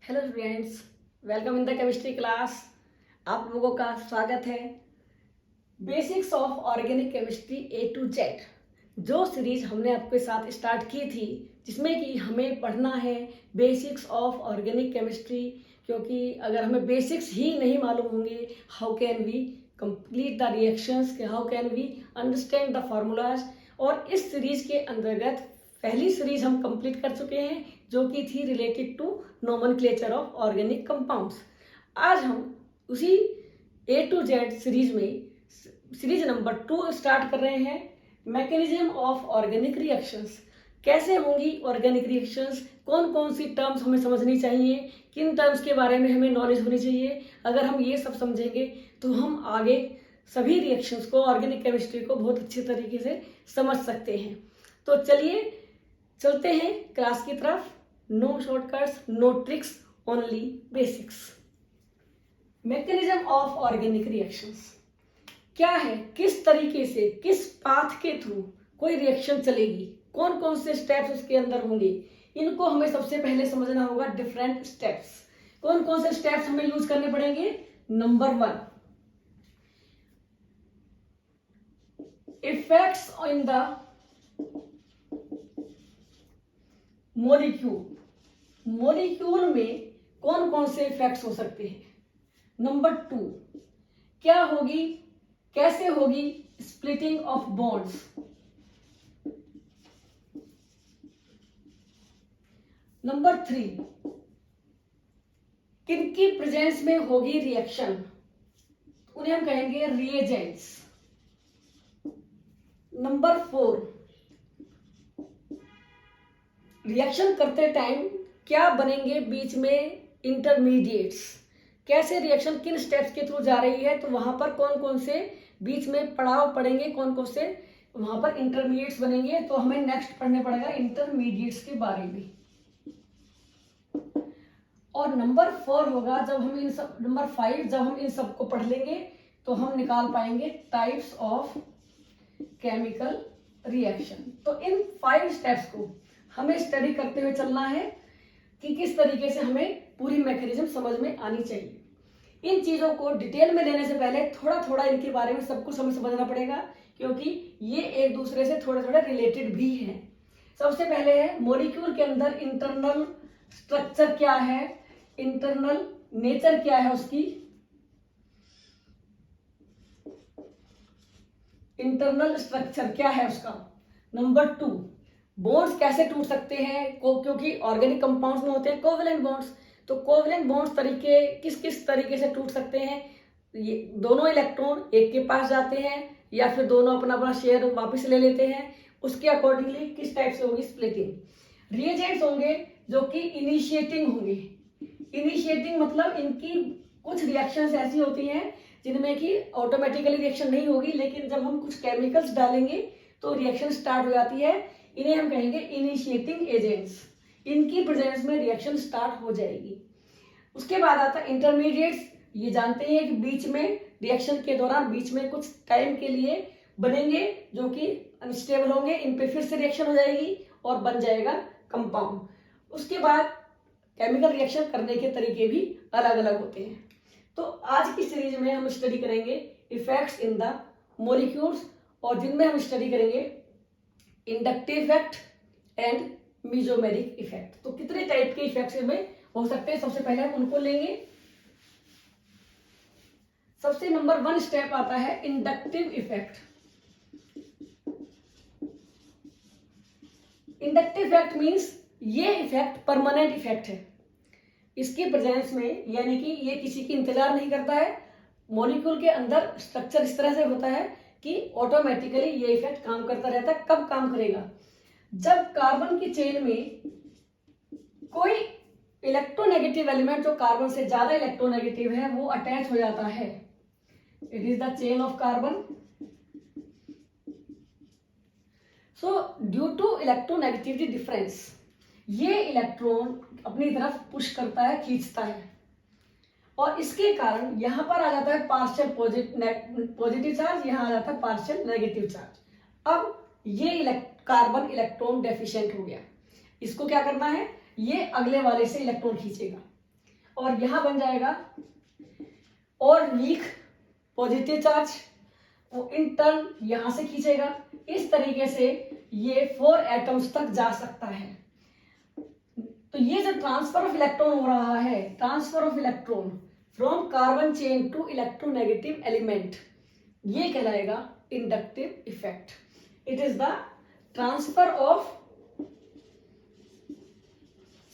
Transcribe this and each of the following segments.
Hello students, welcome in the chemistry class. आप लोगों का स्वागत है basics of organic chemistry A to Z, जो सीरीज हमने आपके साथ स्टार्ट की थी, जिसमें कि हमें पढ़ना है बेसिक्स ऑफ ऑर्गेनिक केमिस्ट्री। क्योंकि अगर हमें बेसिक्स ही नहीं मालूम होंगे, how can we complete the reactions, how can we understand the formulas. और इस सीरीज के अंतर्गत पहली सीरीज हम कंप्लीट कर चुके हैं, जो कि थी related to nomenclature of organic compounds. आज हम उसी ए टू जेड सीरीज में सीरीज नंबर 2 स्टार्ट कर रहे हैं, मैकेनिज्म ऑफ ऑर्गेनिक रिएक्शंस। कैसे होंगी ऑर्गेनिक रिएक्शंस, कौन कौन सी टर्म्स हमें समझनी चाहिए, किन टर्म्स के बारे में हमें नॉलेज होनी चाहिए। अगर हम ये सब समझेंगे तो हम आगे सभी रिएक्शंस को, ऑर्गेनिक केमिस्ट्री को बहुत अच्छे तरीके से समझ सकते हैं। तो चलिए चलते हैं क्लास की तरफ। No shortcuts, no tricks, only basics. Mechanism of organic reactions क्या है, किस तरीके से, किस पाथ के थ्रू कोई रिएक्शन चलेगी, कौन कौन से स्टेप्स उसके अंदर होंगे, इनको हमें सबसे पहले समझना होगा। डिफरेंट स्टेप्स, कौन कौन से स्टेप्स हमें यूज करने पड़ेंगे। Number 1, effects in the molecule में कौन कौन से इफेक्ट्स हो सकते हैं। नंबर 2, क्या होगी, कैसे होगी स्प्लिटिंग ऑफ बॉन्ड्स। नंबर 3, किनकी प्रेजेंस में होगी रिएक्शन, उन्हें हम कहेंगे रिएजेंट्स। नंबर 4, रिएक्शन करते टाइम क्या बनेंगे बीच में इंटरमीडिएट्स, कैसे रिएक्शन किन स्टेप्स के थ्रू जा रही है, तो वहां पर कौन कौन से बीच में पड़ाव पड़ेंगे, कौन कौन से वहां पर इंटरमीडिएट्स बनेंगे। तो हमें नेक्स्ट पढ़ने पड़ेगा इंटरमीडिएट्स के बारे में। और नंबर 4 होगा जब हम इन सब, नंबर 5 जब हम इन सबको पढ़ लेंगे तो हम निकाल पाएंगे टाइप्स ऑफ केमिकल रिएक्शन। तो इन 5 स्टेप्स को हमें स्टडी करते हुए चलना है कि किस तरीके से हमें पूरी मैकेनिज्म समझ में आनी चाहिए। इन चीजों को डिटेल में लेने से पहले थोड़ा थोड़ा इनके बारे में सब कुछ हमें समझना पड़ेगा, क्योंकि ये एक दूसरे से थोड़े थोड़े रिलेटेड भी हैं। सबसे पहले है मॉलिक्यूल के अंदर इंटरनल स्ट्रक्चर क्या है, इंटरनल नेचर क्या है उसकी, इंटरनल स्ट्रक्चर क्या है उसका। नंबर 2, बॉन्ड्स कैसे टूट सकते हैं, क्योंकि ऑर्गेनिक कंपाउंड्स में होते हैं कोवेलेंट बॉन्ड्स। तो कोवेलेंट बॉन्ड्स तरीके किस किस तरीके से टूट सकते हैं। ये दोनों इलेक्ट्रॉन एक के पास जाते हैं या फिर दोनों अपना अपना शेयर वापस ले लेते हैं, उसके अकॉर्डिंगली किस टाइप से होगी स्प्लिटिंग। रिएजेंट्स होंगे जो कि इनिशिएटिंग होंगे। इनिशिएटिंग मतलब इनकी कुछ रिएक्शंस ऐसी होती हैं जिनमें कि ऑटोमेटिकली रिएक्शन नहीं होगी, लेकिन जब हम कुछ केमिकल्स डालेंगे तो रिएक्शन स्टार्ट हो जाती है। इन्हें हम कहेंगे इनिशिएटिंग एजेंट्स। इनकी प्रेजेंस में रिएक्शन स्टार्ट हो जाएगी। उसके बाद आता है इंटरमीडिएट्स। ये जानते हैं कि बीच में रिएक्शन के दौरान बीच में कुछ टाइम के लिए बनेंगे जो कि अनस्टेबल होंगे, इन पे फिर से रिएक्शन हो जाएगी और बन जाएगा कंपाउंड। उसके बाद केमिकल रिएक्शन करने के तरीके भी अलग अलग होते हैं। तो आज की सीरीज में हम स्टडी करेंगे इफेक्ट्स इन द मॉलिक्यूल्स, और जिनमें हम स्टडी करेंगे inductive effect and mesomeric effect. तो कितने टाइप के इफेक्ट्स में हो सकते हैं, सबसे पहले हम उनको लेंगे। सबसे नंबर 1 स्टेप आता है inductive effect. Inductive effect means ये इफेक्ट परमानेंट इफेक्ट है। इसकी प्रेजेंस में, यानी कि ये किसी की इंतजार नहीं करता है। मॉलिक्यूल के अंदर स्ट्रक्चर इस तरह से होता है कि ऑटोमेटिकली ये इफेक्ट काम करता रहता है। कब काम करेगा, जब कार्बन की चेन में कोई इलेक्ट्रोनेगेटिव एलिमेंट जो कार्बन से ज्यादा इलेक्ट्रोनेगेटिव है वो अटैच हो जाता है। It is the chain of carbon. So due to electronegativity difference, ये इलेक्ट्रॉन अपनी तरफ पुश करता है, खींचता है, और इसके कारण यहां पर आ जाता है पार्शियल पॉजिटिव चार्ज, यहां आ जाता है पार्शियल नेगेटिव चार्ज। अब ये कार्बन इलेक्ट्रॉन डेफिशिएंट हो गया। इसको क्या करना है, ये अगले वाले से इलेक्ट्रॉन खींचेगा। और यहां बन जाएगा और वीक पॉजिटिव चार्ज, वो इन टर्न यहां से खींचेगा। इस तरीके से ये 4 एटम्स तक जा सकता है। तो ये जो ट्रांसफर ऑफ इलेक्ट्रॉन हो रहा है, transfer of electron from carbon chain to electronegative element, ये कहलाएगा inductive effect. It is the transfer of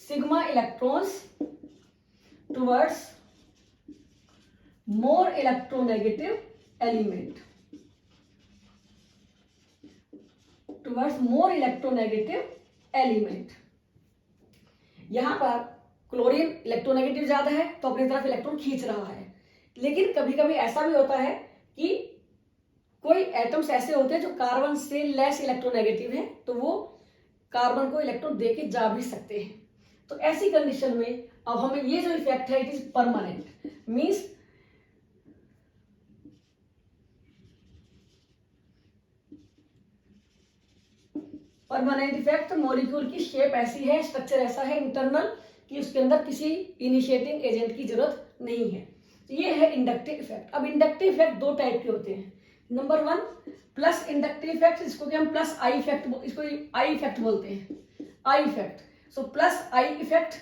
sigma electrons towards more electronegative element, towards more electronegative element। यहां पर क्लोरीन इलेक्ट्रोनेगेटिव ज्यादा है तो अपनी तरफ इलेक्ट्रॉन खींच रहा है, लेकिन कभी कभी ऐसा भी होता है कि कोई एटम्स ऐसे होते हैं जो कार्बन से लेस इलेक्ट्रोनेगेटिव है, तो वो कार्बन को इलेक्ट्रॉन देके जा भी सकते हैं। तो ऐसी कंडीशन में अब हमें ये जो इफेक्ट है it is permanent, means permanent effect. Molecule की शेप ऐसी है, स्ट्रक्चर ऐसा है इंटरनल कि उसके अंदर किसी इनिशिएटिंग एजेंट की जरूरत नहीं है। तो ये है इंडक्टिव इफेक्ट। अब इंडक्टिव इफेक्ट दो टाइप के होते हैं। नंबर 1 प्लस इंडक्टिव इफेक्ट, इसको कि हम प्लस आई इफेक्ट, इसको आई इफेक्ट बोलते हैं, I effect. So plus I effect,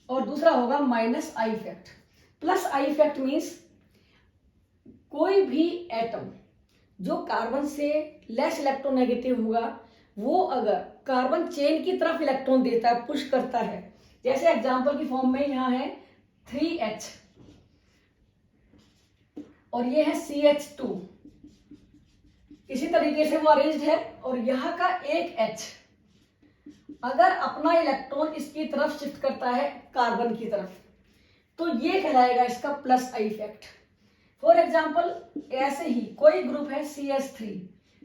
और दूसरा होगा minus I effect. Plus I effect means कोई भी एटम जो कार्बन से लेस इलेक्ट्रोनेगेटिव होगा, वो अगर कार्बन चेन की तरफ इलेक्ट्रॉन देता है, पुश करता है, जैसे एग्जांपल की फॉर्म में यहां है 3H और ये है CH2, इसी तरीके से वो अरेंज्ड है, और यहां का एक H अगर अपना इलेक्ट्रॉन इसकी तरफ शिफ्ट करता है कार्बन की तरफ, तो ये कहलाएगा इसका plus I effect. For example ऐसे ही कोई ग्रुप है CH3,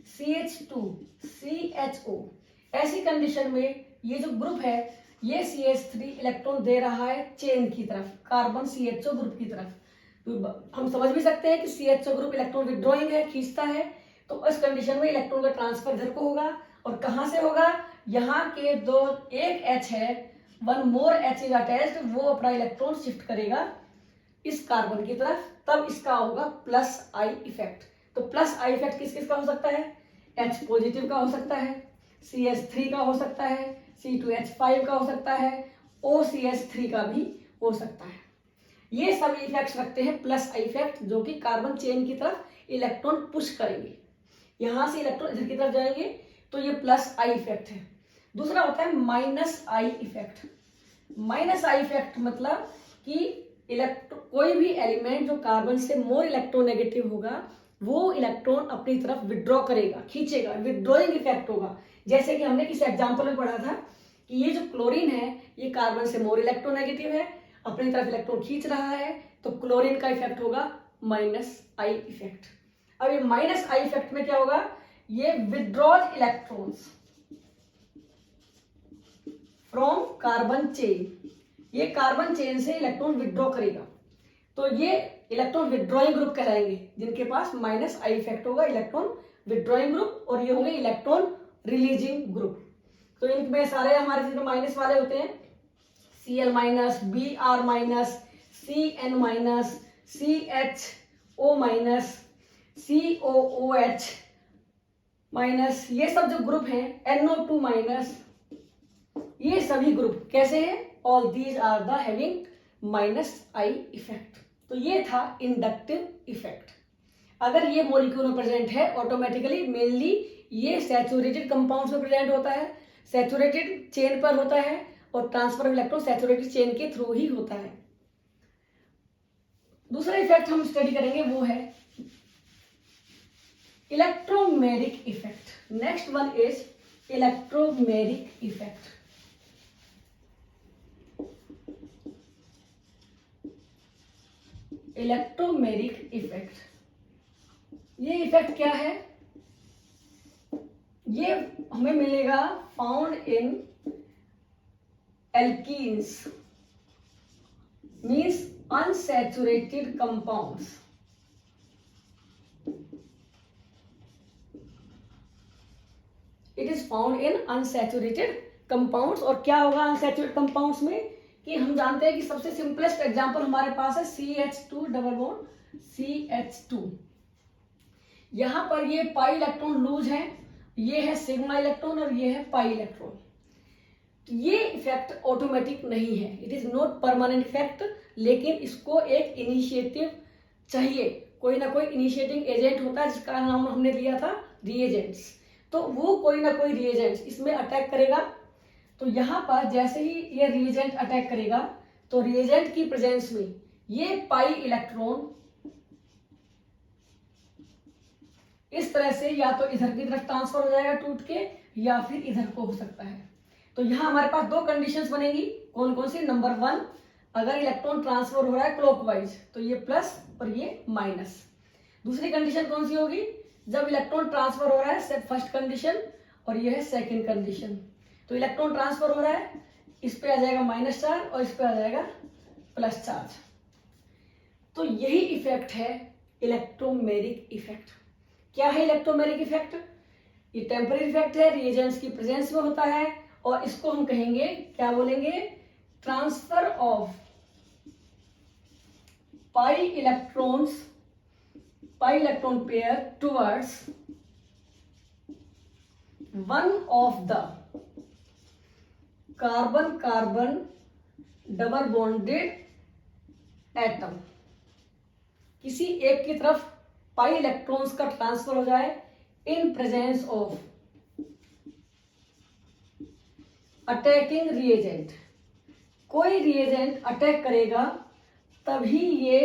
CH2, CHO, ऐसी कंडीशन में ये जो ग्रुप है, ये CH3 इलेक्ट्रॉन दे रहा है चेन की तरफ, कार्बन CHO ग्रुप की तरफ। तो हम समझ भी सकते हैं कि CHO ग्रुप इलेक्ट्रॉन विड्रॉइंग है, खींचता है, तो इस कंडीशन में इलेक्ट्रॉन का ट्रांसफर इधर को होगा, और कहां से होगा, यहाँ के दो एक H है, one more H is attached, वो अपना इलेक्ट्रॉन शिफ्ट करेगा इस कार्बन की तरफ, तब इसका होगा प्लस आई इफेक्ट। तो प्लस आई इफेक्ट किस किस का हो सकता है, H पॉजिटिव का हो सकता है, CH3 का हो सकता है, C2H5 का हो सकता है, OCH3 का भी हो सकता है। ये सभी इफेक्ट्स रखते हैं प्लस आई इफेक्ट, जो कि कार्बन चेन की तरफ इलेक्ट्रॉन पुश करेंगे, यहां से इलेक्ट्रॉन इधर की तरफ जाएंगे, तो ये प्लस आई इफेक्ट है। दूसरा होता है minus I effect. Minus I effect मतलब कि कोई भी एलिमेंट जो कार्बन से मोर इलेक्ट्रोनेगेटिव होगा, वो इलेक्ट्रॉन अपनी तरफ विड्रॉ करेगा, खींचेगा, विड्रॉइंग इफेक्ट होगा। जैसे कि हमने किसी एग्जांपल में पढ़ा था कि ये जो क्लोरीन है, ये कार्बन से मोर इलेक्ट्रोनेगेटिव है, अपनी तरफ इलेक्ट्रॉन खींच रहा है, तो क्लोरीन का इफेक्ट होगा माइनस आई इफेक्ट। अब ये माइनस आई इफेक्ट में क्या होगा, ये withdraws electrons from carbon chain, ये कार्बन चेन से इलेक्ट्रॉन विड्रॉ करेगा, तो ये इलेक्ट्रॉन विड्रॉइंग ग्रुप कहलाएंगे, जिनके पास माइनस आई इफेक्ट होगा, इलेक्ट्रॉन विड्रॉइंग ग्रुप, और ये होंगे इलेक्ट्रॉन रिलीजिंग ग्रुप। तो इनमें सारे हमारे जितने माइनस वाले होते हैं, Cl minus, Br minus, Cn minus, CHO minus, COOH minus, ये सब जो ग्रुप हैं, NO2 माइनस, ये सभी ग्रुप कैसे हैं, all these are the having minus I effect. तो ये था इंडक्टिव इफेक्ट। अगर ये मॉलिक्यूल में प्रेजेंट है, ऑटोमेटिकली मेनली ये सैचुरेटेड कंपाउंड्स में प्रेजेंट होता है, सैचुरेटेड चेन पर होता है, और transfer of electron saturated chain के थ्रू ही होता है। दूसरा इफेक्ट हम स्टडी करेंगे, वो है electromeric effect. Next one is electromeric effect. Electromeric effect, ये इफेक्ट क्या है, ये हमें मिलेगा found in alkenes, means unsaturated compounds. It is found in unsaturated compounds. और क्या होगा अनसैचुरेटेड कंपाउंड्स में, कि हम जानते हैं कि सबसे सिंपलेस्ट एग्जांपल हमारे पास है CH2 डबल बॉन्ड CH2। यहां पर ये पाई इलेक्ट्रॉन लूज है, ये है सिग्मा इलेक्ट्रॉन और ये है पाई इलेक्ट्रॉन। तो ये इफेक्ट ऑटोमेटिक नहीं है, it is not permanent effect, लेकिन इसको एक इनिशिएटिव चाहिए, कोई ना कोई इनिशिएटिंग एजेंट होता है जिसका नाम हमने लिया था रिएजेंट्स। तो वो कोई ना कोई रिएजेंट्स इसमें अटैक करेगा। तो यहां पर जैसे ही ये रिएजेंट अटैक करेगा तो रिएजेंट की प्रेजेंस में ये पाई इलेक्ट्रॉन इस तरह से या तो इधर की तरफ ट्रांसफर हो जाएगा टूट के, या फिर इधर को हो सकता है। तो यहां हमारे पास दो कंडीशंस बनेगी, कौन कौन सी? नंबर 1, अगर इलेक्ट्रॉन ट्रांसफर हो रहा है क्लॉकवाइज तो ये प्लस और ये माइनस। दूसरी कंडीशन कौन सी होगी? जब इलेक्ट्रॉन ट्रांसफर हो रहा है, फर्स्ट कंडीशन, और ये है सेकंड कंडीशन। तो इलेक्ट्रॉन ट्रांसफर हो रहा है, इस पे आ जाएगा माइनस चार्ज और इस पे आ जाएगा प्लस चार्ज। तो यही इफेक्ट है इलेक्ट्रोमेरिक इफेक्ट। क्या है इलेक्ट्रोमेरिक इफेक्ट? ये टेम्पररी इफेक्ट है, रिएजेंट्स की प्रेजेंस में होता है, और इसको हम कहेंगे, क्या बोलेंगे? Transfer of pi electron pair towards one of the carbon carbon double bonded atom. किसी एक की तरफ पाई इलेक्ट्रॉन्स का ट्रांसफर हो जाए in presence of attacking reagent. कोई रिएजेंट अटैक करेगा तभी ये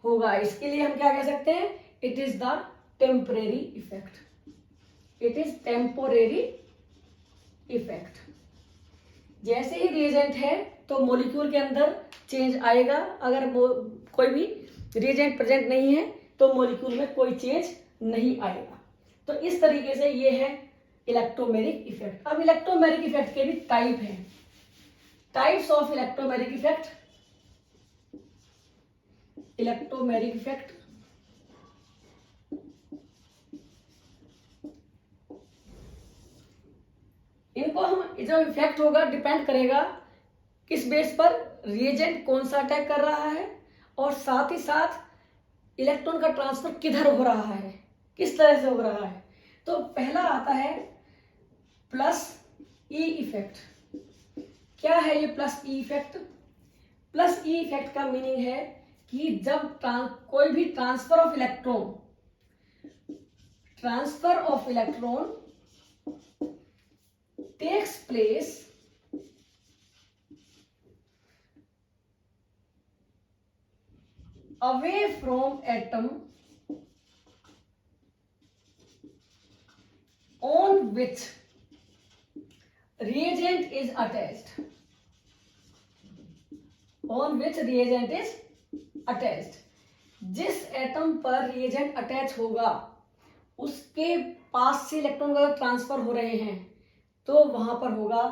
होगा। इसके लिए हम क्या कह सकते हैं? It is the temporary effect, it is temporary effect. जैसे ही रिएजेंट है तो मॉलिक्यूल के अंदर चेंज आएगा, अगर कोई भी रिएजेंट प्रेजेंट नहीं है तो मॉलिक्यूल में कोई चेंज नहीं आएगा। तो इस तरीके से ये है इलेक्ट्रोमेरिक इफेक्ट। अब इलेक्ट्रोमेरिक इफेक्ट के भी टाइप हैं, types of electromeric effect. Electromeric effect इनको हम, जो इफेक्ट होगा डिपेंड करेगा किस बेस पर, रिएजेंट कौन सा अटैक कर रहा है, और साथ ही साथ इलेक्ट्रॉन का ट्रांसफर किधर हो रहा है, किस तरह से हो रहा है। तो पहला आता है प्लस ई इफेक्ट। क्या है ये plus E effect? Plus E effect का मीनिंग है कि जब कोई भी transfer of electron takes place away from atom on which reagent is attached, जिस एटम पर रिएजेंट अटैच होगा उसके पास से इलेक्ट्रॉन का ट्रांसफर हो रहे हैं तो वहां पर होगा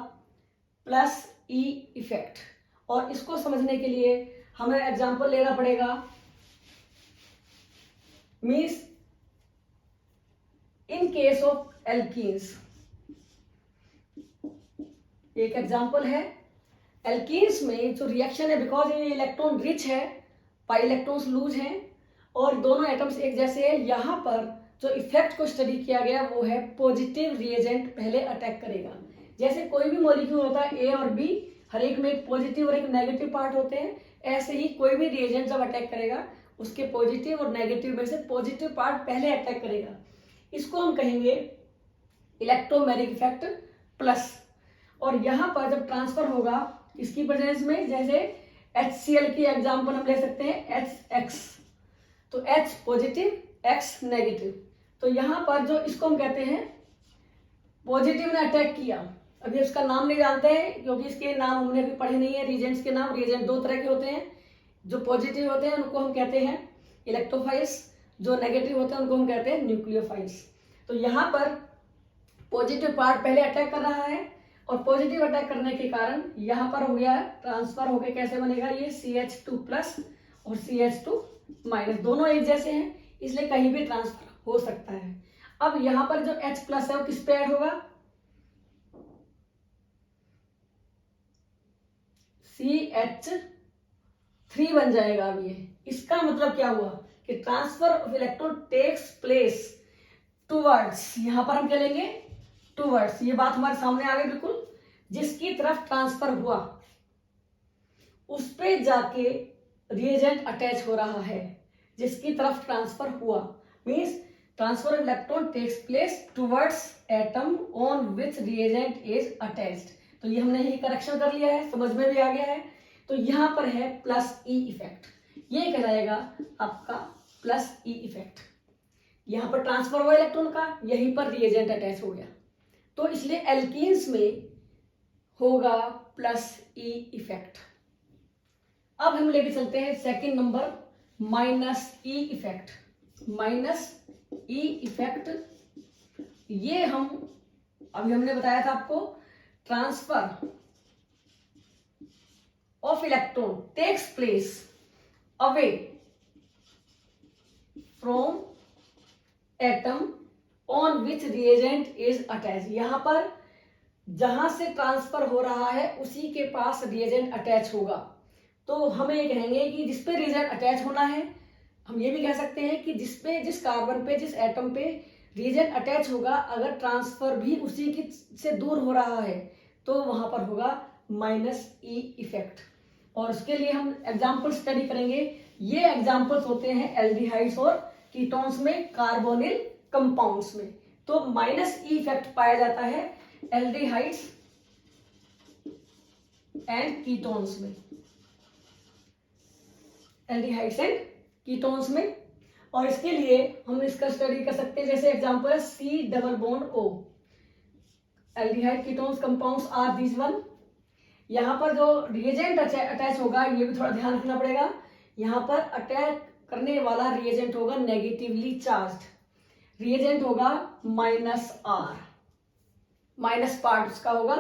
प्लस ई इफेक्ट। और इसको समझने के लिए हमें एग्जांपल लेना पड़ेगा। Means in case of alkenes, एक एग्जांपल है एल्कीन्स में जो रिएक्शन है, बिकॉज ये इलेक्ट्रॉन रिच है, पाई इलेक्ट्रॉन्स लूज हैं और दोनों एटम्स एक जैसे हैं, यहां पर जो इफेक्ट को स्टडी किया गया वो है पॉजिटिव रिएजेंट पहले अटैक करेगा। जैसे कोई भी मॉलिक्यूल होता है ए और बी, हर एक में एक पॉजिटिव और एक नेगेटिव पार्ट होते हैं, ऐसे ही कोई भी रिएजेंट जब अटैक करेगा उसके पॉजिटिव और नेगेटिव में से पॉजिटिव पार्ट पहले अटैक करेगा। इसको हम कहेंगे इलेक्ट्रोमेरिक इफेक्ट प्लस। और यहां पर जब ट्रांसफर होगा इसकी प्रेजेंस में, जैसे HCl की एग्जांपल हम ले सकते हैं HX, तो H पॉजिटिव X नेगेटिव। तो यहां पर जो इसको हम कहते हैं पॉजिटिव ने अटैक किया, अभी उसका नाम नहीं जानते हैं क्योंकि इसके नाम हमने अभी पढ़े नहीं है रिएजेंट्स के नाम। रिएजेंट दो तरह के होते हैं, जो पॉजिटिव होते हैं उनको हम कहते हैं इलेक्ट्रोफाइल्स, जो नेगेटिव होते हैं उनको हम कहते हैं न्यूक्लियोफाइल्स। तो यहाँ पर पॉजिटिव पार्ट पहले अटैक कर रहा है और पॉजिटिव अटैक करने के कारण यहाँ पर हो गया ट्रांसफर होके कैसे बनेगा ये CH2 प्लस और CH2 माइनस, दोनों एक जैसे हैं इसलिए कहीं भी ट्रांसफर हो सकता है। अब यहाँ पर जो H प्लस है वो किस पे ऐड होगा? CH3 बन जाएगा। अब ये इसका मतलब क्या हुआ कि transfer of electron takes place towards, यहां पर हम क्या लेंगे, टूवर्ड्स, ये बात हमारे सामने आ गई बिल्कुल, जिसकी तरफ ट्रांसफर हुआ उस पे जाके रिएजेंट अटैच हो रहा है, जिसकी तरफ ट्रांसफर हुआ, means transfer of electron takes place towards atom on which reagent is attached. तो ये हमने ही करेक्शन कर लिया है, समझ में भी आ गया है। तो यहां पर है प्लस ई इफेक्ट, ये कहलाएगा आपका प्लस ई इफेक्ट। यहां पर ट्रांसफर हुआ इलेक्ट्रॉन का, यहीं पर रिएजेंट अटैच हो गया, तो इसलिए एल्कीन्स में होगा प्लस ई इफेक्ट। अब हम लेके चलते हैं second number, minus E effect. Minus E effect, ये हम अभी हमने बताया था आपको, transfer of electron takes place away from atom on which reagent is attach. यहां पर जहां से ट्रांसफर हो रहा है उसी के पास रिएजेंट अटैच होगा, तो हम ये कहेंगे कि जिस पे रिएजेंट अटैच होना है, हम ये भी कह सकते हैं कि जिस कार्बन पे, जिस एटम पे रिएजेंट अटैच होगा, अगर ट्रांसफर भी उसी की से दूर हो रहा है तो वहां पर होगा माइनस ई इफेक्ट। और उसके लिए हम एग्जाम्पल स्टडी करेंगे। ये एग्जाम्पल्स होते हैं एल्डिहाइड्स और कीटोन्स में, कार्बोनिल कंपाउंड्स में। तो माइनस ई इफेक्ट पाया जाता है एल्डिहाइड्स एंड कीटोन्स में, एल्डिहाइड्स एंड कीटोन्स में। और इसके लिए हम इसका स्टडी कर सकते हैं, जैसे एग्जांपल है C double bond O, aldehyde ketones compounds are this one. यहां पर जो रिएजेंट अटैच होगा, ये भी थोड़ा ध्यान रखना पड़ेगा, यहां पर अटैक करने वाला रिएजेंट होगा नेगेटिवली चार्ज्ड, रिएजेंट होगा -R, माइनस पार्ट उसका होगा।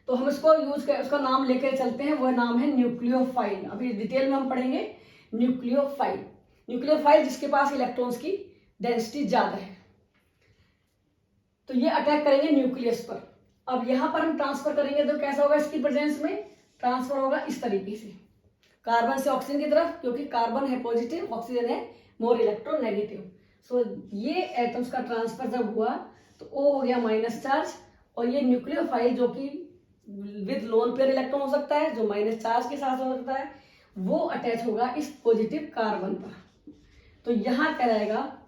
तो हम इसको यूज कर, उसका नाम लेकर चलते हैं, वह नाम है न्यूक्लियोफाइल। अभी डिटेल में हम पढ़ेंगे न्यूक्लियोफाइल। न्यूक्लियोफाइल जिसके पास इलेक्ट्रॉन्स की डेंसिटी ज्यादा है, तो ये अटैक करेंगे न्यूक्लियस पर। अब यहां पर हम ट्रांसफर करेंगे तो कैसा होगा, इसकी प्रेजेंस में ट्रांसफर होगा इस तरीके से, कार्बन से ऑक्सीजन की तरफ, क्योंकि कार्बन है पॉजिटिव, ऑक्सीजन है मोर इलेक्ट्रोनेगेटिव। सो ये एटम्स का ट्रांसफर जब हुआ तो O हो गया माइनस चार्ज, और ये न्यूक्लियोफाइल जो कि विद लोन पेयर इलेक्ट्रॉन हो सकता है, जो माइनस चार्ज के साथ हो सकता है, वो अटैच होगा इस पॉजिटिव कार्बन पर। तो यहां क्या रहेगा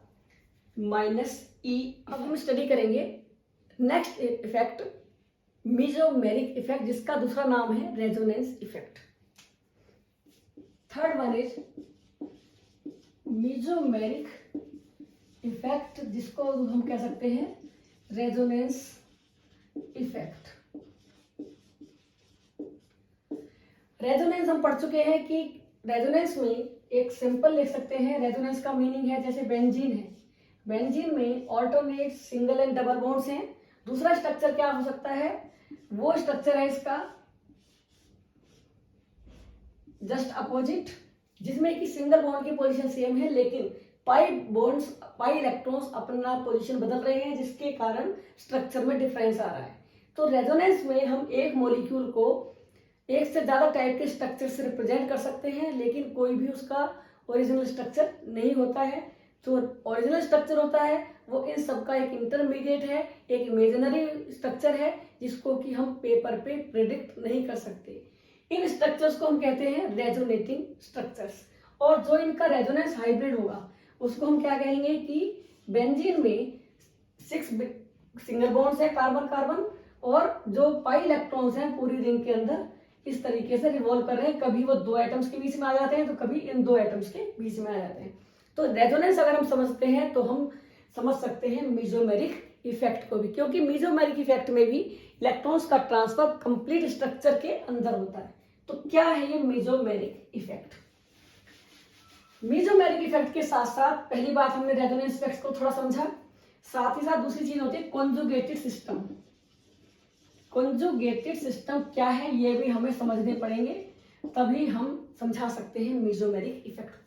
माइनस ई। अब हम स्टडी करेंगे नेक्स्ट इफेक्ट, मेसोमेरिक इफेक्ट, जिसका दूसरा नाम है resonance effect. Third one is mesomeric effect, जिसको हम कह सकते हैं रेजोनेंस इफेक्ट। रेजोनेंस हम पढ़ चुके हैं कि रेजोनेंस में एक सिंपल लिख सकते हैं, रेजोनेंस का मीनिंग है जैसे बेंजीन है, बेंजीन में alternate single and double bonds हैं। दूसरा स्ट्रक्चर क्या हो सकता है, वो स्ट्रक्चर है इसका जस्ट अपोजिट, जिसमें कि सिंगल बॉन्ड की पोजीशन सेम है, लेकिन पाई इलेक्ट्रॉन्स अपना पोजीशन बदल रहे हैं, जिसके कारण स्ट्रक्चर में डिफरेंस आ रहा है। तो रेजोनेंस में हम एक मॉलिक्यूल को एक से ज्यादा टाइप के स्ट्रक्चर से रिप्रेजेंट कर सकते हैं, लेकिन कोई भी उसका ओरिजिनल स्ट्रक्चर नहीं होता है। जो ओरिजिनल स्ट्रक्चर होता है वो इन सबका एक इंटरमीडिएट है, एक इमेजिनरी स्ट्रक्चर है, जिसको कि हम पेपर पे प्रेडिक्ट नहीं कर सकते। इन स्ट्रक्चर्स को हम कहते हैं रेजोनेटिंग स्ट्रक्चर्स। और जो इनका रेजोनेंस हाइब्रिड होगा उसको हम क्या कहेंगे कि बेंजीन में 6 सिंगल बॉन्ड्स है कार्बन कार्बन, और जो पाई इलेक्ट्रॉन्स हैं पूरी रिंग के अंदर इस तरीके से रिवॉल्व कर रहे हैं, कभी वो दो एटम्स के बीच में आ जाते हैं तो कभी इन दो एटम्स के बीच में आ जाते हैं। तो रेजोनेंस अगर हम समझते हैं तो हम समझ सकते हैं मेसोमेरिक इफेक्ट को भी, क्योंकि मेसोमेरिक इफेक्ट में भी इलेक्ट्रॉन्स का ट्रांसफर कंप्लीट स्ट्रक्चर के अंदर होता है। तो क्या है ये मेसोमेरिक इफेक्ट? मेसोमेरिक इफेक्ट के साथ साथ पहली बात हमने रेजोनेंस इफेक्ट को थोड़ा समझा, साथ ही साथ दूसरी चीज होती है कॉन्जुगेटेड सिस्टम। कॉन्जुगेटेड सिस्टम क्या है ये भी हमें समझने पड़ेंगे, तभी हम समझा सकते हैं मेसोमेरिक इफेक्ट।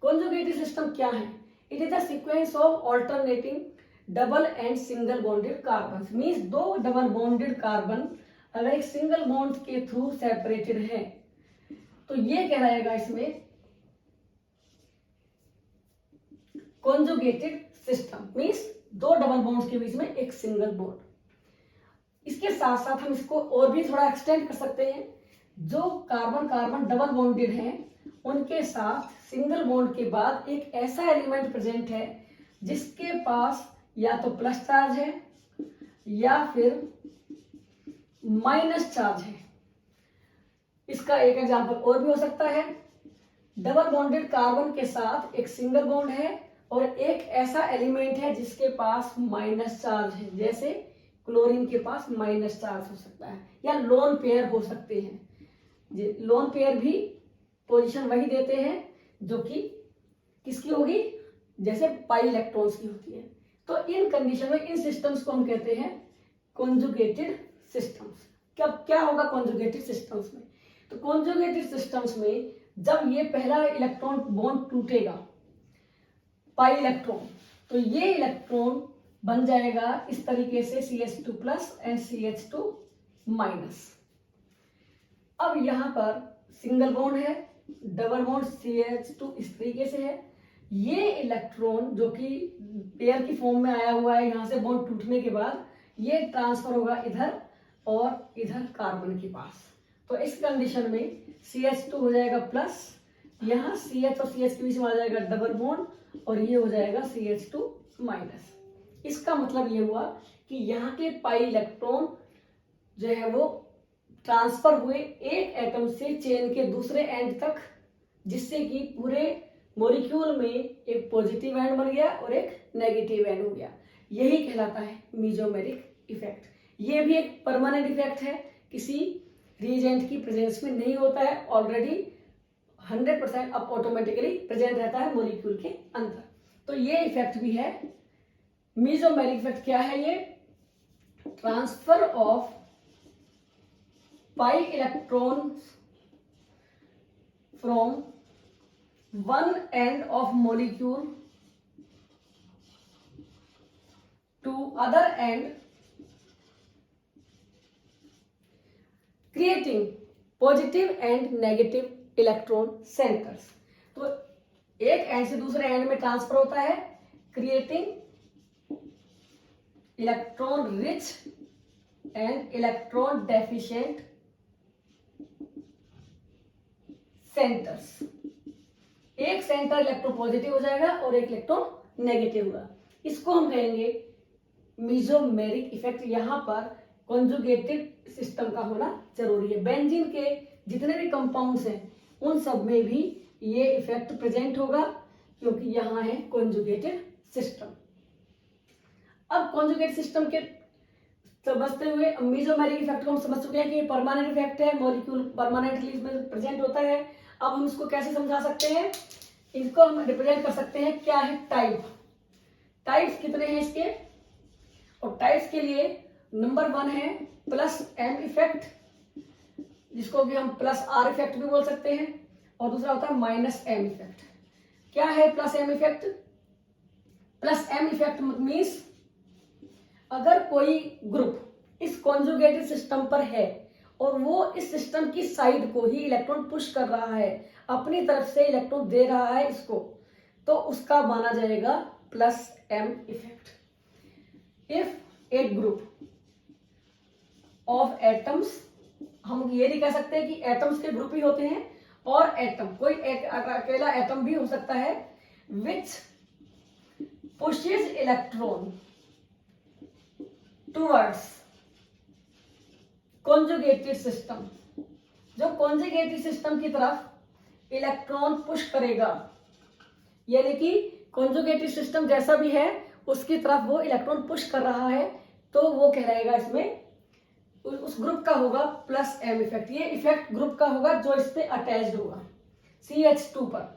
कॉन्जुगेटेड सिस्टम क्या है? It is the sequence of alternating double and single bonded carbon. Means दो डबल बॉन्डेड कार्बन अगर एक सिंगल बॉन्ड के थ्रू सेपरेटेड है तो ये कहलाएगा इसमें कॉन्जुगेटेड सिस्टम, मीन्स दो डबल बॉन्ड्स के बीच में एक सिंगल बॉन्ड। इसके साथ साथ हम इसको और भी थोड़ा एक्सटेंड कर सकते हैं। जो कार्बन कार्बन डबल बॉन्डेड हैं उनके साथ सिंगल बॉन्ड के बाद एक ऐसा एलिमेंट प्रेजेंट है जिसके पास या तो प्लस चार्ज है या फिर माइनस चार्ज है। इसका एक एग्जांपल और भी हो सकता है। डबल बॉन्डेड कार्बन के साथ एक सिंगल बॉन्ड है और एक ऐसा एलिमेंट है जिसके पास माइनस चार्ज है, जैसे क्लोरीन के पास माइनस चार्ज हो सकता है, या लोन पेयर हो सकते हैं। लोन पेयर भी पोजीशन वही देते हैं जो कि किसकी होगी, जैसे पाई इलेक्ट्रॉन्स की होती है। तो इन कंडीशन में इन सिस्टम्स को हम कहते हैं कॉन्जुगेटेड सिस्टम्स। क्या होगा कॉन्जुगेटेड सिस्टम्स में? तो कॉन्जुगेटेड सिस्टम्स में जब ये पहला इलेक्ट्रॉन बॉन्ड टूटेगा पाई इलेक्ट्रॉन, तो ये इलेक्ट्रॉन बन जाएगा इस तरीके से CH2 plus and CH2 minus. अब यहां पर सिंगल बॉन्ड है, डबल बॉन्ड CH2 इस तरीके से है। ये इलेक्ट्रॉन जो कि पेयर की फॉर्म में आया हुआ है, यहां से बॉन्ड टूटने के बाद ये ट्रांसफर होगा इधर और इधर कार्बन के पास। तो इस कंडीशन में CH2 हो जाएगा प्लस, यहाँ CH और CH के बीच में आ जाएगा डबल बॉन्ड और ये हो जाएगा CH2 माइनस। इसका मतलब ये हुआ कि यहाँ के पाई इलेक्ट्रॉन जो है वो ट्रांसफर हुए एक एटम से चेन के दूसरे एंड तक, जिससे कि पूरे मॉलिक्यूल में एक पॉजिटिव एंड बन गया और एक नेगेटिव एंड हो गया। यही कहलाता है मीजोमेरिक इफेक्ट। ये भी एक परमानेंट इफेक्ट है, किसी रिएजेंट की प्रेजेंस में नहीं होता है, ऑलरेडी 100% अब ऑटोमेटिकली प्रेजेंट रहता है मॉलिक्यूल के अंदर। तो ये इफेक्ट भी है मीजोमेरिक इफेक्ट। क्या है ये? Transfer of pi electrons from one end of molecule to other end, creating positive and negative electron centres. तो एक एंड से दूसरे एंड में ट्रांसफर होता है, creating electron rich and electron deficient centres. एक सेंटर इलेक्ट्रॉन पॉजिटिव हो जाएगा और एक इलेक्ट्रॉन नेगेटिव होगा। इसको हम कहेंगे मीजोमेरिक इफेक्ट। यहां पर कॉन्जुगेटेड सिस्टम का होना जरूरी है। बेंजीन के जितने भी कंपाउंड्स हैं उन सब में भी ये इफेक्ट प्रेजेंट होगा, क्योंकि यहां है कॉन्जुगेटेड सिस्टम। अब कॉन्जुगेट सिस्टम के समझते हुए मीजोमेरिक इफेक्ट को हम समझ चुके हैं कि ये परमानेंट इफेक्ट है, मॉलिक्यूल परमानेंटली इसमें प्रेजेंट होता है। अब हम इसको कैसे समझा सकते हैं? इनको हम रिप्रेजेंट कर सकते हैं। क्या है? टाइप। टाइप्स कितने हैं इसके? और टाइप्स के लिए नंबर 1 है प्लस M इफेक्ट, जिसको कि हम प्लस R इफेक्ट भी बोल सकते हैं, और दूसरा होता है माइनस M इफेक्ट। क्या है plus M effect? Plus M effect means अगर कोई ग्रुप इस कॉन्जुगेटेड सिस्टम पर है और वो इस सिस्टम की साइड को ही इलेक्ट्रॉन पुश कर रहा है, अपनी तरफ से इलेक्ट्रॉन दे रहा है इसको, तो उसका माना जाएगा plus M effect. If A group of atoms, हम ये नहीं कह सकते कि एटम्स के ग्रुप ही होते हैं, और एटम कोई एक अकेला एटम भी हो सकता है, which pushes electron towards conjugated system, जो कॉन्जुगेटेड सिस्टम की तरफ इलेक्ट्रॉन पुश करेगा, यानी कि कॉन्जुगेटेड सिस्टम जैसा भी है उसकी तरफ वो इलेक्ट्रॉन पुश कर रहा है, तो वो कहलाएगा इसमें उस ग्रुप का होगा प्लस M इफेक्ट। ये इफेक्ट ग्रुप का होगा जो इस पे अटैच्ड होगा CH2 पर।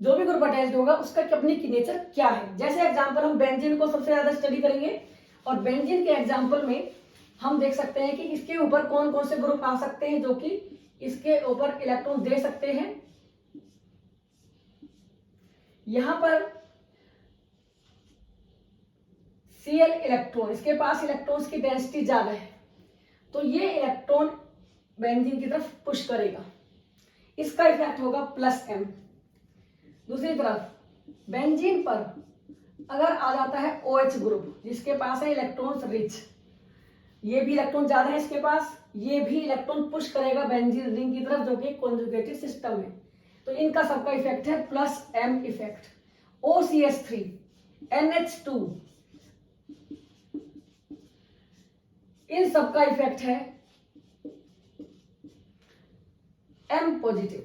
जो भी ग्रुप अटैच्ड होगा उसका अपनी की नेचर क्या है। जैसे एग्जांपल हम बेंजीन को सबसे ज्यादा स्टडी करेंगे, और बेंजीन के एग्जांपल में हम देख सकते हैं कि इसके ऊपर कौन कौन से ग्रुप आ सकते हैं जो कि इसके ऊपर इलेक्ट्रॉन दे सकते हैं। यहां पर Cl इलेक्ट्रॉन, इसके पास इलेक्ट्रॉन्स की डेंसिटी ज्यादा है, तो ये इलेक्ट्रॉन बेंजीन की तरफ पुश करेगा, इसका इफेक्ट होगा +m। दूसरी तरफ बेंजीन पर अगर आ जाता है OH ग्रुप जिसके पास है इलेक्ट्रॉन्स रिच, ये भी इलेक्ट्रॉन ज्यादा है इसके पास, ये भी इलेक्ट्रॉन पुश करेगा बेंजीन रिंग की तरफ जो कि कॉन्जुगेटेड सिस्टम है, तो इनका सबका इफेक्ट है +m इफेक्ट। OCH3 NH2 इन सबका इफेक्ट है M पॉजिटिव।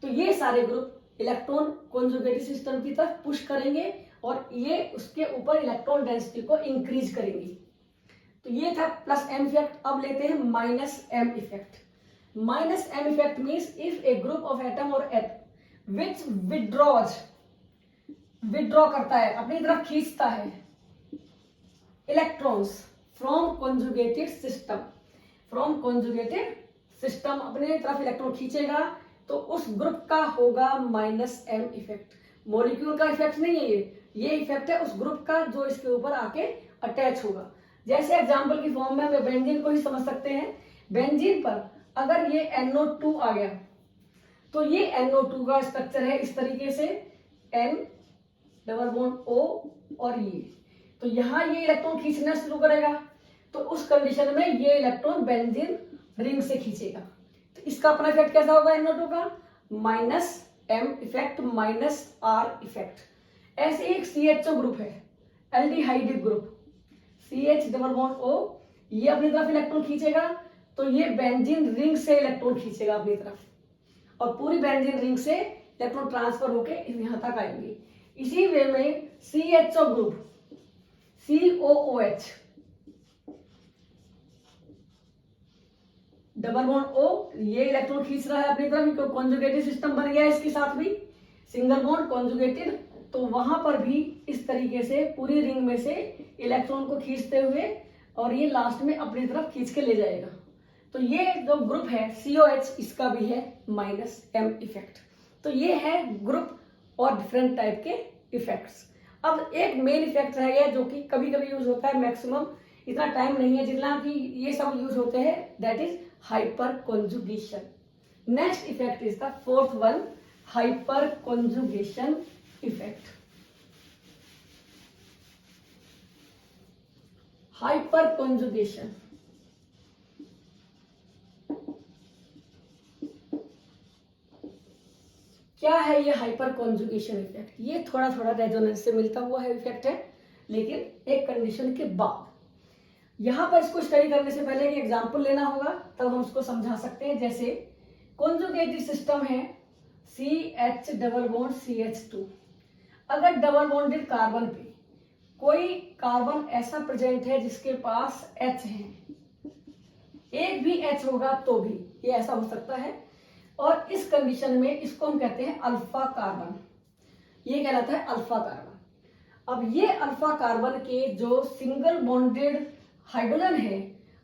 तो ये सारे ग्रुप इलेक्ट्रॉन कॉन्जुगेटेड सिस्टम की तरफ पुश करेंगे और ये उसके ऊपर इलेक्ट्रॉन डेंसिटी को इंक्रीज करेंगी। तो ये था +m इफेक्ट। अब लेते हैं -m effect. -m effect means if A group of atom और एटम विच विड्रॉ करता है, अपनी तरफ खींचता है इलेक्ट्रॉन्स फ्रॉम कॉन्जुगेटेड सिस्टम, अपने तरफ इलेक्ट्रॉन खींचेगा तो उस ग्रुप का होगा -m इफेक्ट। मॉलिक्यूल का इफेक्ट नहीं है ये इफेक्ट है उस ग्रुप का जो इसके ऊपर आके अटैच होगा। जैसे एग्जांपल की फॉर्म में हम बेंजीन को ही समझ सकते हैं। बेंजीन पर अगर ये NO2 आ गया तो ये NO2 का स्ट्रक्चर है इस तरीके से N डबल बॉन्ड O और ये, तो यहाँ ये इलेक्ट्रॉन खींचना शुरू करेगा, तो उस कंडीशन में ये इलेक्ट्रॉन बेंजीन रिंग से खींचेगा। तो इसका अपना इफेक्ट कैसा होगा NO2 का? -m effect -r effect. ऐसे एक CHO ग्रुप है, aldehyde group, CH double bond O, ये अपनी तरफ इलेक्ट्रॉन खींचेगा तो ये बेंजीन रिंग से इलेक्ट्रॉन खींचेगा अपनी तरफ और पूरी बेंजीन रिंग से इलेक्ट्रॉन ट्रांसफर होके यहां तक आएंगे। इसी वे में CHO group COOH double bond O, ये इलेक्ट्रॉन खींच रहा है अपनी तरफ, कॉन्जुगेटेड सिस्टम बन गया है इसके साथ भी, सिंगल बॉन्ड कॉन्जुगेटेड, तो वहां पर भी इस तरीके से पूरी रिंग में से इलेक्ट्रॉन को खींचते हुए और ये लास्ट में अपनी तरफ खींच के ले जाएगा। तो ये जो ग्रुप है COH, इसका भी है -m इफेक्ट। तो ये है ग्रुप और डिफरेंट टाइप के इफेक्ट्स। अब एक मेन इफेक्ट रह गया जो कि कभी कभी यूज होता है, मैक्सिमम इतना टाइम नहीं है जितना कि ये सब यूज होते हैं, that is hyper conjugation. Next effect is the fourth one, hyper conjugation effect. Hyper conjugation क्या है? ये हाइपर कॉन्जुगेशन इफेक्ट ये थोड़ा थोड़ा रेजोनेंस से मिलता हुआ है इफेक्ट है, लेकिन एक कंडीशन के बाद। यहां पर इसको स्टडी करने से पहले एक एग्जांपल लेना होगा, तब हम उसको समझा सकते हैं। जैसे कॉन्जुगेटेड सिस्टम है CH डबल बॉन्ड CH2, अगर डबल बॉन्डेड कार्बन पे कोई कार्बन ऐसा प्रेजेंट है जिसके पास H है, एक भी H होगा तो भी ये ऐसा हो सकता है, और इस कंडीशन में इसको हम कहते हैं अल्फा कार्बन, ये कहलाता है अल्फा कार्बन। अब ये अल्फा कार्बन के जो सिंगल बॉन्डेड हाइड्रोजन है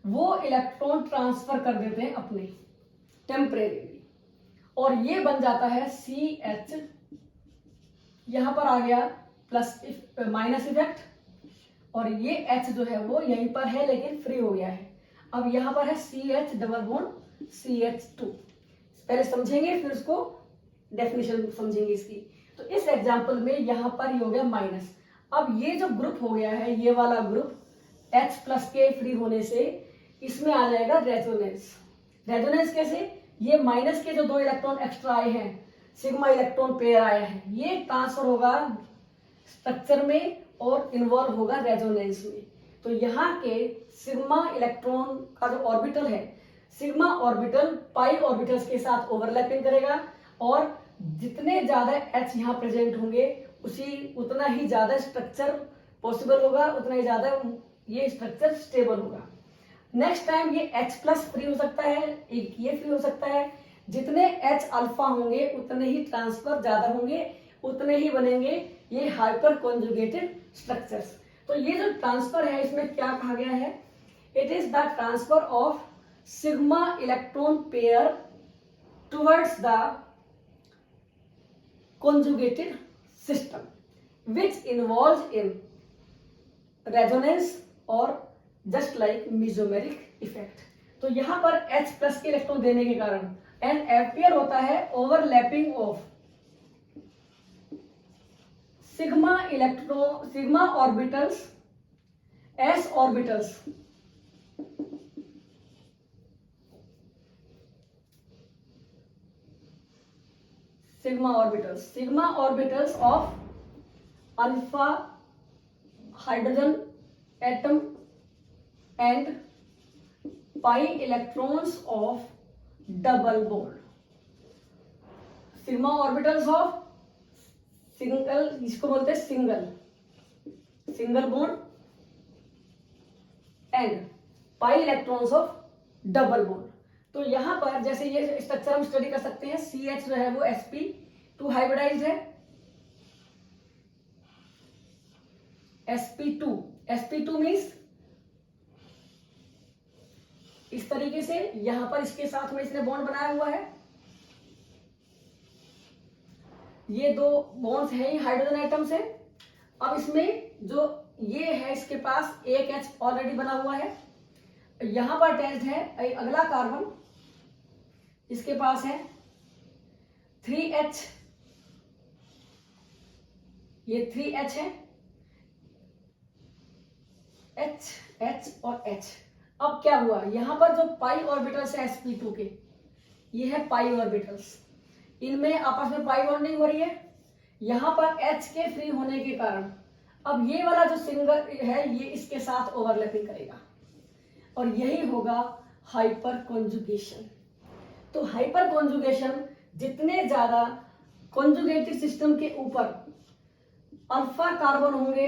वो इलेक्ट्रॉन ट्रांसफर कर देते हैं अपने टेम्परेरीली, और ये बन जाता है CH, यहां पर आ गया माइनस इफेक्ट, और ये H जो है वो यहीं पर है लेकिन फ्री हो गया है। अब यहां पर है CH डबल बॉन्ड CH2, पहले समझेंगे फिर उसको डेफिनेशन समझेंगे इसकी। तो इस एग्जांपल में यहां पर ये हो गया माइनस। अब ये जो ग्रुप हो गया है, ये वाला ग्रुप H+ के फ्री होने से इसमें आ जाएगा रेजोनेंस। रेजोनेंस कैसे? ये माइनस के जो 2 इलेक्ट्रॉन एक्स्ट्रा आए हैं, सिग्मा इलेक्ट्रॉन पेयर आया है, ये ट्रांसफर होगा स्ट्रक्चर में और इन्वॉल्व होगा रेजोनेंस में। तो यहाँ के सिग्मा इलेक्ट्रॉन का जो ऑर्बिटल है, सिग्मा ऑर्बिटल पाई ऑर्बिटल्स के साथ ओवरलैपिंग करेगा, और जितने ज्यादा H यहाँ प्रेजेंट होंगे उतना ही ज्यादा स्ट्रक्चर पॉसिबल होगा, उतना ही ज्यादा ये स्ट्रक्चर स्टेबल होगा। नेक्स्ट टाइम ये H+ फ्री हो सकता है, एक ये फ्री हो सकता है। जितने H अल्फा होंगे उतने ही ट्रांसफर ज्यादा होंगे, उतने ही बनेंगे ये हाइपर कॉन्जुगेटेड स्ट्रक्चर्स। तो ये जो ट्रांसफर है इसमें क्या कहा गया है? It is the transfer of sigma electron pair towards the conjugated system which involves in resonance or just like mesomeric effect। तो यहां पर H प्लस के इलेक्ट्रॉन देने के कारण एंड एपियर होता है overlapping of sigma orbitals S orbitals sigma orbitals of alpha hydrogen atom and pi electrons of double bond. sigma orbitals of single, जिसको बोलते हैं single bond and pi electrons of double bond. तो यहां पर जैसे ये स्ट्रक्चर हम study कर सकते हैं, CH जो है वो sp2 हाइब्रिडाइज्ड है, sp2 मीन्स इस तरीके से यहां पर इसके साथ में इसने बॉन्ड बनाया हुआ है। ये दो बॉन्ड्स हैं हाइड्रोजन एटम से। अब इसमें जो ये है इसके पास एक H ऑलरेडी बना हुआ है, यहां पर अटैच्ड है अगला कार्बन, इसके पास है 3H, ये 3H है, H और H। अब क्या हुआ, यहां पर जो पाई ऑर्बिटल्स है sp2 के, ये है पाई ऑर्बिटल्स, इनमें आपस में पाई बॉन्डिंग हो रही है। यहां पर H के फ्री होने के कारण अब ये वाला जो सिंगल है ये इसके साथ ओवरलैपिंग करेगा और यही होगा हाइपर कॉन्जुगेशन। तो हाइपर कॉन्जुगेशन, जितने ज्यादा कॉन्जुगेटेड सिस्टम के ऊपर अल्फा कार्बन होंगे,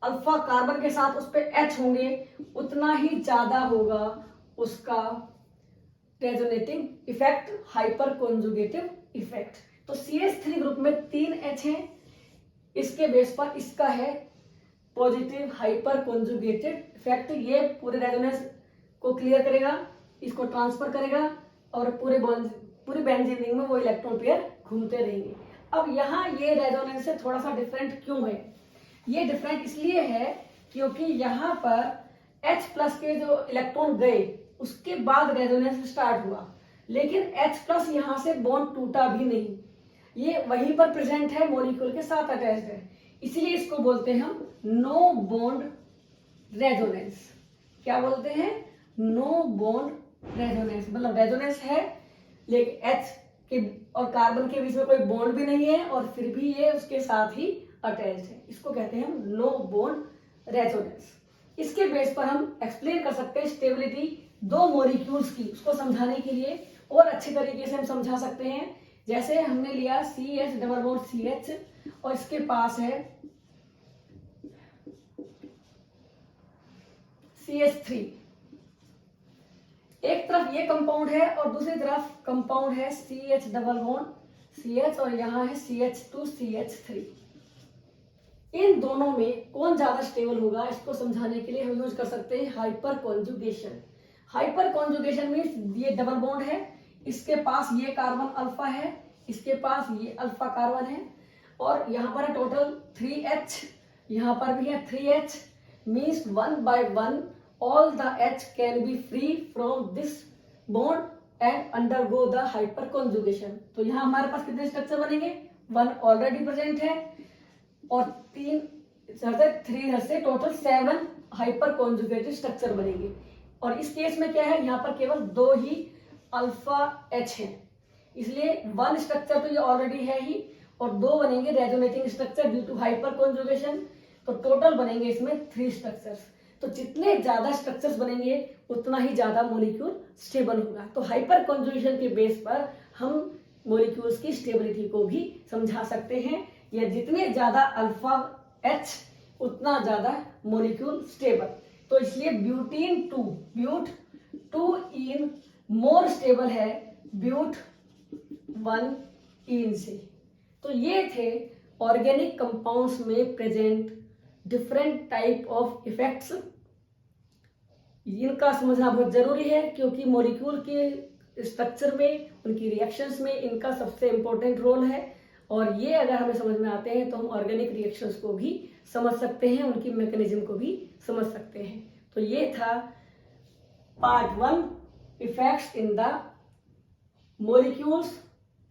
अल्फा कार्बन के साथ उस पर H होंगे, उतना ही ज्यादा होगा उसका resonating effect, hyper conjugative effect. तो CH3 ग्रुप में 3 H हैं, इसके बेस पर इसका है पॉजिटिव हाइपर कॉन्जुगेटेड इफेक्ट। ये पूरे रेजोनेंस को क्लियर करेगा, इसको ट्रांसफर करेगा और पूरी बेंजीन रिंग में वो इलेक्ट्रॉन पेयर घूमते रहेंगे। अब यहाँ ये रेजोनेंस से थोड़ा सा डिफरेंट क्यों है? ये डिफरेंट इसलिए है क्योंकि यहाँ पर H प्लस के जो इलेक्ट्रॉन गए उसके बाद रेजोनेंस स्टार्ट हुआ, लेकिन H प्लस यहाँ से बॉन्ड टूटा भी नहीं, ये वहीं पर प्रेजेंट है, मॉलिक्यूल के साथ अटैच्ड है, इसीलिए इसको बोलते हैं हम नो बॉन्ड रेजोनेंस। क्या बोलते हैं? नो बॉन्ड रेजोनेंस, मतलब रेजोनेंस है लेकिन H के और कार्बन के बीच में कोई बॉन्ड भी नहीं है और फिर भी ये उसके साथ ही अटैच्ड है, इसको कहते हैं हम नो बॉन्ड रेजोनेंस। इसके बेस पर हम एक्सप्लेन कर सकते हैं स्टेबिलिटी दो मॉलिक्यूल्स की, उसको समझाने के लिए और अच्छे तरीके से हम समझा सकते हैं। जैसे हमने लिया CH डबल बॉन्ड CH और इसके पास है CH3, एक तरफ ये कंपाउंड है और दूसरी तरफ कंपाउंड है CH डबल बॉन्ड CH और यहाँ है CH2 CH3। इन दोनों में कौन ज्यादा स्टेबल होगा, इसको समझाने के लिए हम यूज कर सकते हैं hyper conjugation. Hyper conjugation means ये डबल बॉन्ड है, इसके पास ये कार्बन अल्फा है, इसके पास ये अल्फा कार्बन है और यहाँ पर है टोटल 3H, यहाँ पर भी है 3H, means 1 by 1 all the H can be free from this bond and undergo the hyper conjugation। तो यहाँ हमारे पास कितने स्ट्रक्चर बनेंगे? 1 ऑलरेडी प्रेजेंट है और 3 से टोटल 7 हाइपर कॉन्जुगेटेड स्ट्रक्चर बनेंगे। और इस केस में क्या है, यहाँ पर केवल 2 ही अल्फा H है, इसलिए 1 स्ट्रक्चर तो ये ऑलरेडी है ही और 2 बनेंगे resonating structure due to hyperconjugation, तो टोटल बनेंगे इसमें 3 स्ट्रक्चर्स। तो जितने ज्यादा स्ट्रक्चर्स बनेंगे उतना ही ज्यादा मॉलिक्यूल स्टेबल होगा। तो हाइपर कॉन्जुगेशन के बेस पर हम मॉलिक्यूल्स की स्टेबिलिटी को भी समझा सकते हैं, या जितने ज्यादा अल्फा H उतना ज्यादा मॉलिक्यूल स्टेबल। तो इसलिए ब्यूट 2 इन मोर स्टेबल है ब्यूट 1 इन से। तो ये थे ऑर्गेनिक कंपाउंड्स में present different type of effects. इनका समझना बहुत जरूरी है क्योंकि मॉलिक्यूल के स्ट्रक्चर में, उनकी रिएक्शंस में इनका सबसे इंपॉर्टेंट रोल है और ये अगर हमें समझ में आते हैं तो हम ऑर्गेनिक रिएक्शंस को भी समझ सकते हैं, उनकी मैकेनिज्म को भी समझ सकते हैं। तो ये था part 1 effects in the molecules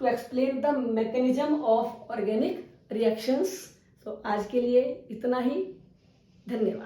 to explain the mechanism of organic reactions। तो आज के लिए इतना ही, धन्यवाद।